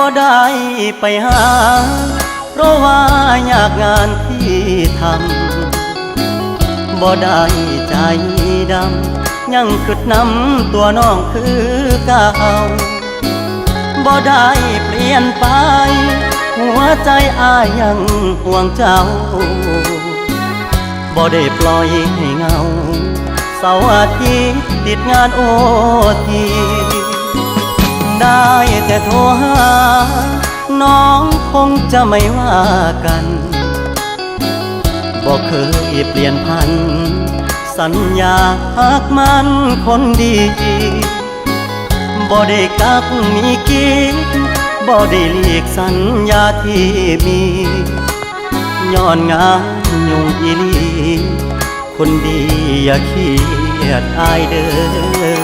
บ่ได้ไปหาเพราะว่ายากงานที่ทำบ่ได้ใจดำยังคิดนำตัวน้องคือเก่าบ่ได้เปลี่ยนไปหัวใจอ้ายยังห่วงเจ้าบ่ได้ปล่อยให้เงาเสาร์อาทิตย์ติดงานโอทีได้แต่โทรหาน้องคงจะไม่ว่ากันบ่เคยเปลี่ยนพันสัญญาหักมันคนดีบ่ได้กักมีกิ๊กบ่ได้หลีกสัญญาที่มีย้อนงานยุ่งอีหลีคนดีอย่าเครียดอายเด้อ